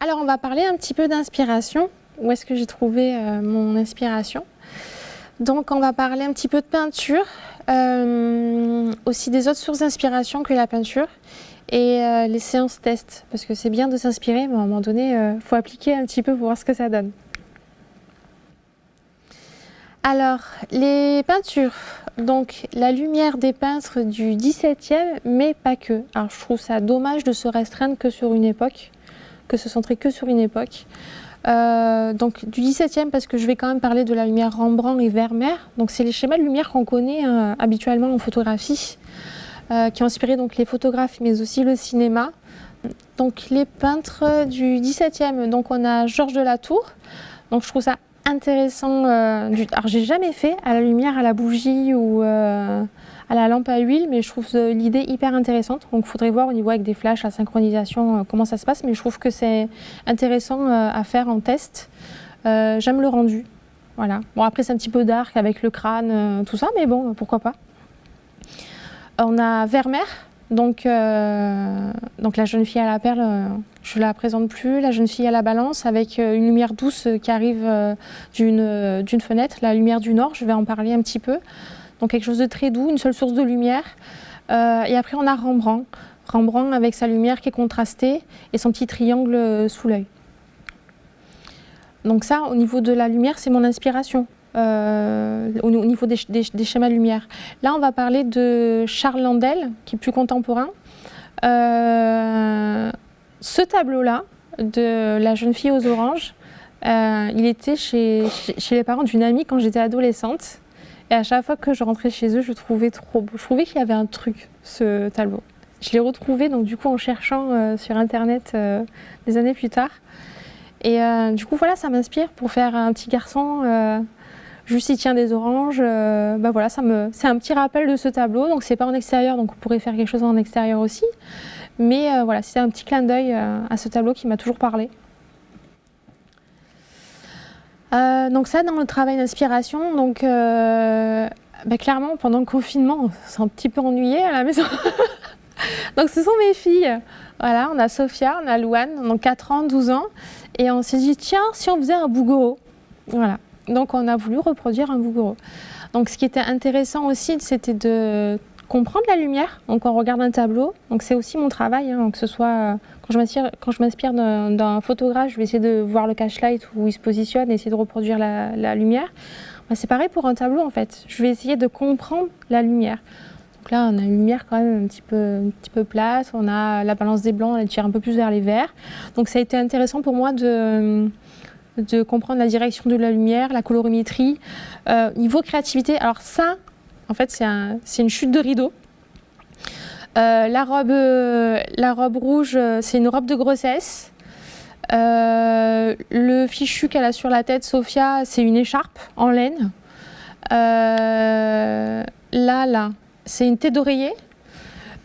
Alors, on va parler un petit peu d'inspiration. Où est-ce que j'ai trouvé mon inspiration? Donc, on va parler un petit peu de peinture, aussi des autres sources d'inspiration que la peinture et les séances tests. Parce que c'est bien de s'inspirer, mais à un moment donné, il faut appliquer un petit peu pour voir ce que ça donne. Alors, les peintures. Donc, la lumière des peintres du XVIIe, mais pas que. Alors, je trouve ça dommage de se restreindre que sur une époque, que se centrer que sur une époque. Donc du XVIIe, parce que je vais quand même parler de la lumière Rembrandt et Vermeer. Donc c'est les schémas de lumière qu'on connaît habituellement en photographie, qui ont inspiré donc les photographes, mais aussi le cinéma. Donc les peintres du XVIIe, donc on a Georges de la Tour. Donc je trouve ça intéressant. Alors j'ai jamais fait à la lumière, à la bougie ou à la lampe à huile, mais je trouve l'idée hyper intéressante. Donc il faudrait voir au niveau avec des flashs, la synchronisation, comment ça se passe, mais je trouve que c'est intéressant à faire en test. J'aime le rendu. Voilà. Bon, après c'est un petit peu dark avec le crâne, tout ça, mais bon, pourquoi pas. On a Vermeer, donc la jeune fille à la perle, je ne la présente plus, la jeune fille à la balance avec une lumière douce qui arrive d'une fenêtre, la lumière du nord, je vais en parler un petit peu. Donc quelque chose de très doux, une seule source de lumière. Et après on a Rembrandt. Rembrandt avec sa lumière qui est contrastée et son petit triangle sous l'œil. Donc ça, au niveau de la lumière, c'est mon inspiration. Au niveau des schémas de lumière. Là, on va parler de Charles Landel, qui est plus contemporain. Ce tableau-là, de la jeune fille aux oranges, il était chez les parents d'une amie quand j'étais adolescente. Et à chaque fois que je rentrais chez eux, je trouvais trop beau. Je trouvais qu'il y avait un truc, ce tableau. Je l'ai retrouvé donc du coup en cherchant sur internet des années plus tard. Et du coup voilà, ça m'inspire pour faire un petit garçon. Juste il tient des oranges. Voilà, c'est un petit rappel de ce tableau. Donc c'est pas en extérieur, donc on pourrait faire quelque chose en extérieur aussi. Mais voilà, c'est un petit clin d'œil à ce tableau qui m'a toujours parlé. Donc ça, dans le travail d'inspiration, donc clairement, pendant le confinement, on s'est un petit peu ennuyé à la maison. Donc ce sont mes filles. Voilà, on a Sophia, on a Louane, donc 4 ans, 12 ans. Et on s'est dit, tiens, si on faisait un Bouguereau. Voilà. Donc on a voulu reproduire un Bouguereau. Donc ce qui était intéressant aussi, c'était de comprendre la lumière. Donc on regarde un tableau. Donc c'est aussi mon travail, que ce soit quand je m'inspire d'un photographe, je vais essayer de voir le catchlight où il se positionne et essayer de reproduire la lumière. C'est pareil pour un tableau en fait. Je vais essayer de comprendre la lumière. Donc là, on a une lumière quand même un petit peu plate. On a la balance des blancs, elle tire un peu plus vers les verts. Donc ça a été intéressant pour moi de comprendre la direction de la lumière, la colorimétrie. Niveau créativité, alors ça, en fait, c'est une chute de rideau. La robe rouge, c'est une robe de grossesse. Le fichu qu'elle a sur la tête, Sophia, c'est une écharpe en laine. Là, c'est une tête d'oreiller.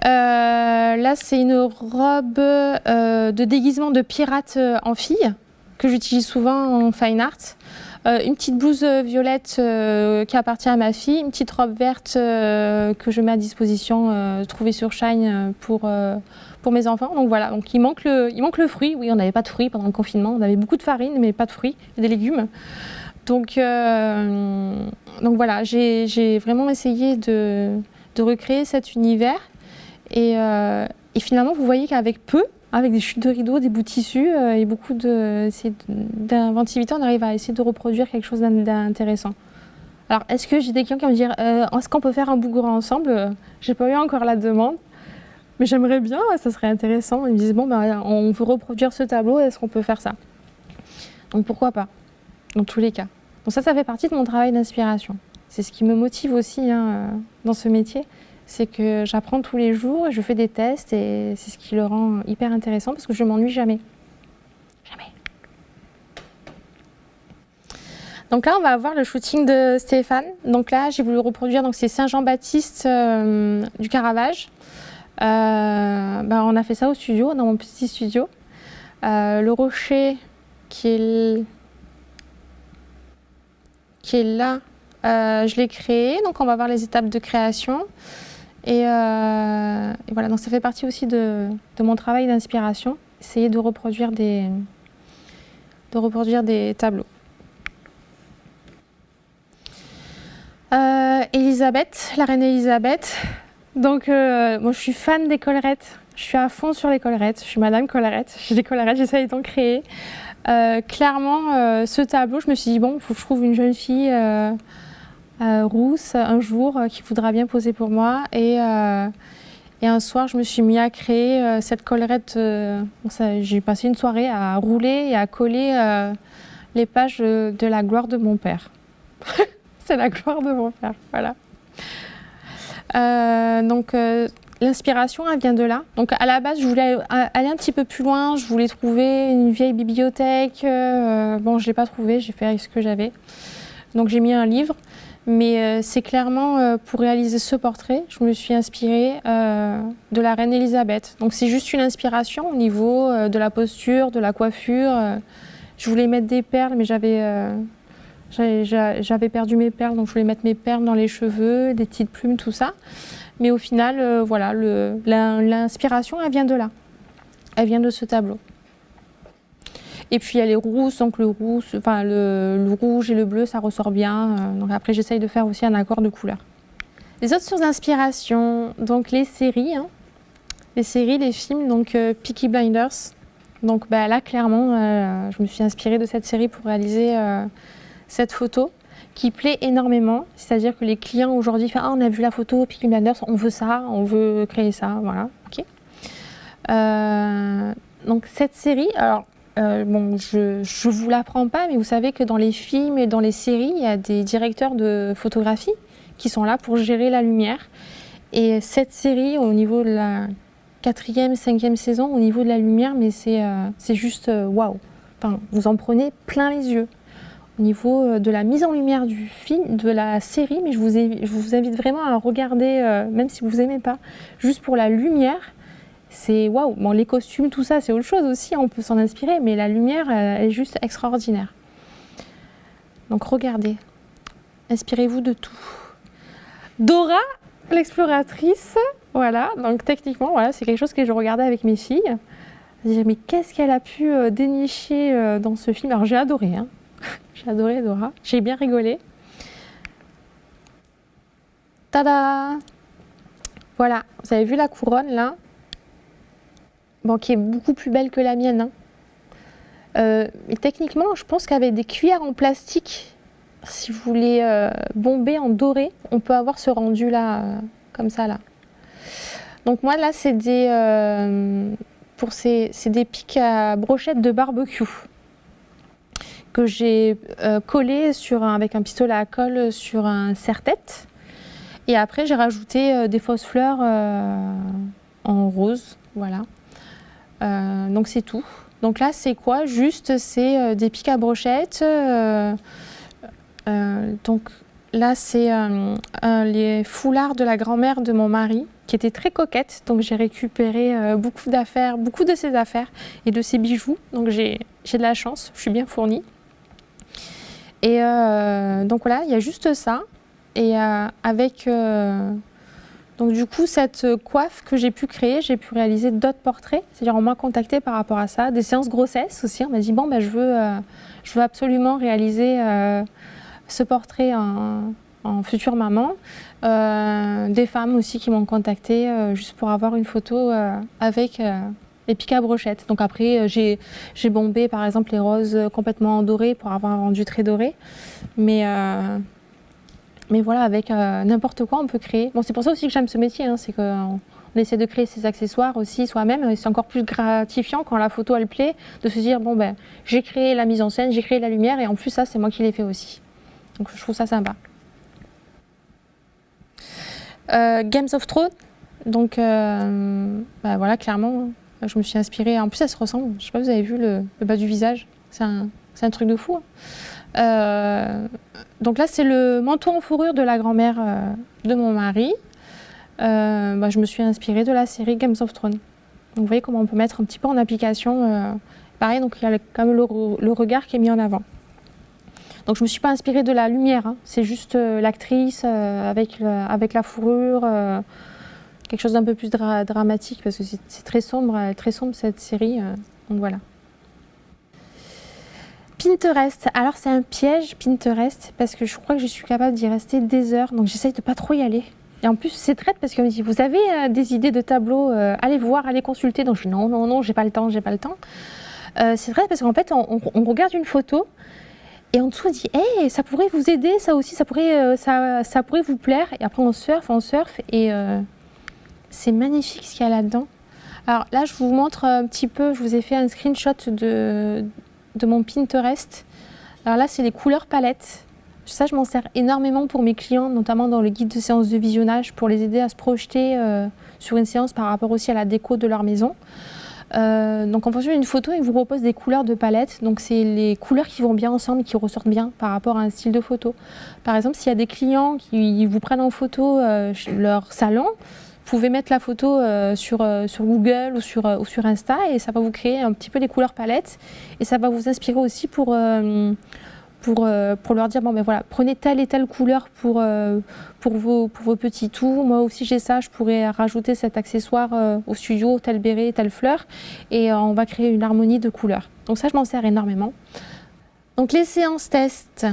Là, c'est une robe de déguisement de pirate en fille, que j'utilise souvent en fine art. Une petite blouse violette qui appartient à ma fille, une petite robe verte que je mets à disposition, trouvée sur Shine pour mes enfants. Donc voilà, donc il manque le fruit. Oui, on n'avait pas de fruits pendant le confinement, on avait beaucoup de farine mais pas de fruits et des légumes. Donc voilà, j'ai vraiment essayé de recréer cet univers et finalement vous voyez qu'avec peu, avec des chutes de rideaux, des bouts de tissu et beaucoup d'inventivité, on arrive à essayer de reproduire quelque chose d'intéressant. Alors, est-ce que j'ai des clients qui vont me dire est-ce qu'on peut faire un Bouguereau ensemble? J'ai pas eu encore la demande, mais j'aimerais bien, ça serait intéressant. Ils me disent on veut reproduire ce tableau, est-ce qu'on peut faire ça? Donc pourquoi pas, dans tous les cas. Donc ça fait partie de mon travail d'inspiration. C'est ce qui me motive aussi dans ce métier. C'est que j'apprends tous les jours, je fais des tests et c'est ce qui le rend hyper intéressant parce que je m'ennuie jamais. Jamais. Donc là, on va voir le shooting de Stéphane. Donc là, j'ai voulu reproduire, donc c'est Saint-Jean-Baptiste du Caravage. On a fait ça au studio, dans mon petit studio. Le rocher qui est là, je l'ai créé. Donc on va voir les étapes de création. Et voilà, donc ça fait partie aussi de mon travail d'inspiration, essayer de reproduire des de reproduire des tableaux. Élisabeth, la reine Élisabeth. Donc, moi, je suis fan des collerettes. Je suis à fond sur les collerettes. Je suis Madame Collerette. J'ai des collerettes, j'essaye d'en créer. Clairement, ce tableau, je me suis dit, bon, il faut que je trouve une jeune fille rousse un jour qui voudra bien poser pour moi. Et un soir, je me suis mis à créer cette collerette. J'ai passé une soirée à rouler et à coller les pages de la gloire de mon père. C'est la gloire de mon père, voilà. L'inspiration, elle vient de là. Donc à la base, je voulais aller un petit peu plus loin. Je voulais trouver une vieille bibliothèque. Bon, je ne l'ai pas trouvé, j'ai fait avec ce que j'avais. Donc j'ai mis un livre. Mais c'est clairement pour réaliser ce portrait, je me suis inspirée de la reine Élisabeth. Donc c'est juste une inspiration au niveau de la posture, de la coiffure. Je voulais mettre des perles, mais j'avais perdu mes perles, donc je voulais mettre mes perles dans les cheveux, des petites plumes, tout ça. Mais au final, voilà, l'inspiration, elle vient de là. Elle vient de ce tableau. Et puis elle est rousse, donc le rouge et le bleu, ça ressort bien. Donc après, j'essaye de faire aussi un accord de couleurs. Les autres sources d'inspiration, donc les séries, les films, donc Peaky Blinders. Donc là, clairement, je me suis inspirée de cette série pour réaliser cette photo qui plaît énormément. C'est-à-dire que les clients aujourd'hui font « Ah, on a vu la photo Peaky Blinders, on veut ça, on veut créer ça. » Voilà, ok. Donc cette série, alors bon, je vous l'apprends pas, mais vous savez que dans les films et dans les séries, il y a des directeurs de photographie qui sont là pour gérer la lumière. Et cette série, au niveau de la 4e, 5e saison, au niveau de la lumière, mais c'est juste waouh. Enfin, vous en prenez plein les yeux. Au niveau de la mise en lumière du film, de la série, mais je vous invite vraiment à regarder, même si vous n'aimez pas, juste pour la lumière. C'est waouh. Bon, les costumes, tout ça, c'est autre chose aussi, on peut s'en inspirer, mais la lumière, elle est juste extraordinaire. Donc regardez, inspirez-vous de tout. Dora, l'exploratrice, voilà, donc techniquement, voilà, c'est quelque chose que je regardais avec mes filles. Je me disais, mais qu'est-ce qu'elle a pu dénicher dans ce film? Alors j'ai adoré, hein. J'ai adoré Dora, j'ai bien rigolé. Tada! Voilà, vous avez vu la couronne là? Bon, qui est beaucoup plus belle que la mienne. Et techniquement, je pense qu'avec des cuillères en plastique, si vous voulez bomber en doré, on peut avoir ce rendu là, comme ça là. Donc moi là, c'est des pics à brochettes de barbecue que j'ai collé avec un pistolet à colle sur un serre-tête. Et après, j'ai rajouté des fausses fleurs en rose, voilà. Donc c'est tout. Donc là, c'est quoi? Juste, c'est des pics à brochettes. Donc là, c'est les foulards de la grand-mère de mon mari, qui était très coquette. Donc j'ai récupéré beaucoup d'affaires, beaucoup de ses affaires et de ses bijoux. Donc j'ai de la chance, je suis bien fournie. Et donc voilà, il y a juste ça. Et donc du coup, cette coiffe que j'ai pu créer, j'ai pu réaliser d'autres portraits. C'est-à-dire on m'a contacté par rapport à ça, des séances grossesse aussi. On m'a dit bon, je veux absolument réaliser ce portrait en future maman. Des femmes aussi qui m'ont contacté juste pour avoir une photo avec les pics à brochettes. Donc après, j'ai bombé par exemple les roses complètement dorées pour avoir un rendu très doré. Mais voilà, avec n'importe quoi, on peut créer. Bon, c'est pour ça aussi que j'aime ce métier, hein, c'est qu'on essaie de créer ses accessoires aussi soi-même. Et c'est encore plus gratifiant quand la photo, elle plaît, de se dire, bon, j'ai créé la mise en scène, j'ai créé la lumière, et en plus, ça, c'est moi qui l'ai fait aussi. Donc, je trouve ça sympa. Games of Thrones, donc, voilà, clairement, je me suis inspirée. En plus, ça se ressemble. Je sais pas, vous avez vu le bas du visage? C'est un truc de fou, hein. Donc là, c'est le manteau en fourrure de la grand-mère de mon mari. Je me suis inspirée de la série Games of Thrones. Donc vous voyez comment on peut mettre un petit peu en application. Pareil, donc il y a quand même le regard qui est mis en avant. Donc je ne me suis pas inspirée de la lumière, hein. C'est juste l'actrice avec la fourrure, quelque chose d'un peu plus dramatique parce que c'est très sombre cette série. Donc voilà. Pinterest, alors c'est un piège Pinterest parce que je crois que je suis capable d'y rester des heures, donc j'essaye de pas trop y aller. Et en plus c'est traite parce qu'on me dit vous avez des idées de tableaux, allez voir, allez consulter. Donc je dis non, j'ai pas le temps. C'est vrai parce qu'en fait on regarde une photo et en dessous on dit hey, ça pourrait vous aider, ça aussi, ça pourrait vous plaire. Et après on surfe et c'est magnifique ce qu'il y a là-dedans. Alors là je vous montre un petit peu, je vous ai fait un screenshot de mon Pinterest. Alors là, c'est les couleurs palettes. Ça, je m'en sers énormément pour mes clients, notamment dans le guide de séance de visionnage, pour les aider à se projeter sur une séance par rapport aussi à la déco de leur maison. Donc en fonction d'une photo, ils vous proposent des couleurs de palette. Donc c'est les couleurs qui vont bien ensemble, qui ressortent bien par rapport à un style de photo. Par exemple, s'il y a des clients qui vous prennent en photo leur salon, vous pouvez mettre la photo sur Google ou sur Insta et ça va vous créer un petit peu des couleurs palettes et ça va vous inspirer aussi pour leur dire bon ben voilà, prenez telle et telle couleur pour vos petits tours. Moi aussi j'ai ça, je pourrais rajouter cet accessoire au studio, tel béret, telle fleur et on va créer une harmonie de couleurs. Donc ça je m'en sers énormément. Donc les séances tests,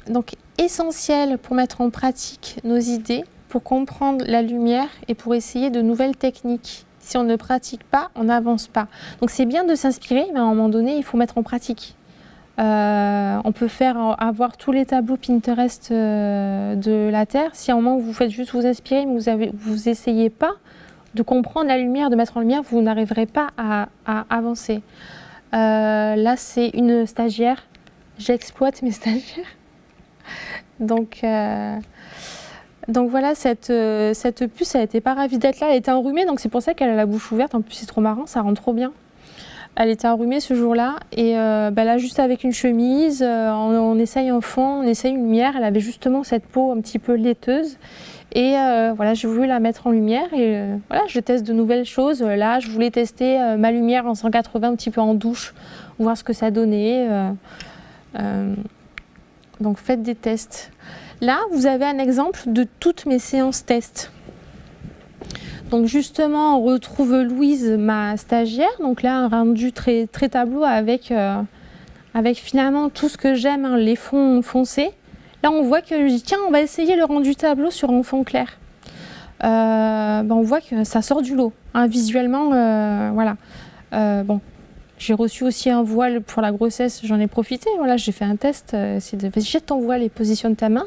donc essentielles pour mettre en pratique nos idées, pour comprendre la lumière et pour essayer de nouvelles techniques. Si on ne pratique pas, on n'avance pas. Donc c'est bien de s'inspirer, mais à un moment donné, il faut mettre en pratique. On peut avoir tous les tableaux Pinterest de la Terre. Si à un moment vous faites juste vous inspirer, mais vous essayez pas de comprendre la lumière, de mettre en lumière, vous n'arriverez pas à avancer. Là, c'est une stagiaire. J'exploite mes stagiaires. Donc voilà, cette puce, elle n'était pas ravie d'être là, elle était enrhumée, donc c'est pour ça qu'elle a la bouche ouverte. En plus, c'est trop marrant, ça rend trop bien. Elle était enrhumée ce jour-là, et là, juste avec une chemise, on essaye un fond, on essaye une lumière. Elle avait justement cette peau un petit peu laiteuse, et voilà, j'ai voulu la mettre en lumière, et voilà, je teste de nouvelles choses. Là, je voulais tester ma lumière en 180, un petit peu en douche, voir ce que ça donnait. Donc faites des tests. Là, vous avez un exemple de toutes mes séances tests. Donc justement, on retrouve Louise, ma stagiaire. Donc là, un rendu très, très tableau avec finalement tout ce que j'aime, hein, les fonds foncés. Là, on voit que je dis tiens, on va essayer le rendu tableau sur un fond clair. On voit que ça sort du lot, hein, visuellement. Voilà. J'ai reçu aussi un voile pour la grossesse, j'en ai profité. Voilà, j'ai fait un test, c'est de jette ton voile et positionne ta main,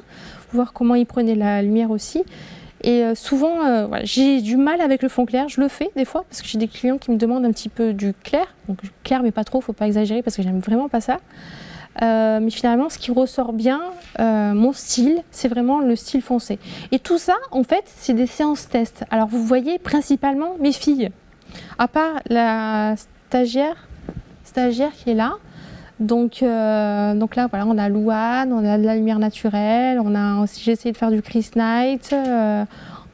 voir comment il prenait la lumière aussi. Et souvent, voilà, j'ai du mal avec le fond clair, je le fais des fois, parce que j'ai des clients qui me demandent un petit peu du clair. Donc clair mais pas trop, faut pas exagérer parce que j'aime vraiment pas ça. Mais finalement, ce qui ressort bien, mon style, c'est vraiment le style foncé. Et tout ça, en fait, c'est des séances tests. Alors vous voyez principalement mes filles, à part la stagiaire qui est là. Donc là, voilà, on a Louane, on a de la lumière naturelle, j'ai essayé de faire du Chris Night,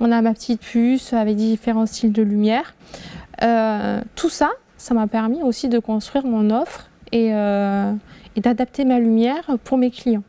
on a ma petite puce avec différents styles de lumière. Tout ça, ça m'a permis aussi de construire mon offre et d'adapter ma lumière pour mes clients.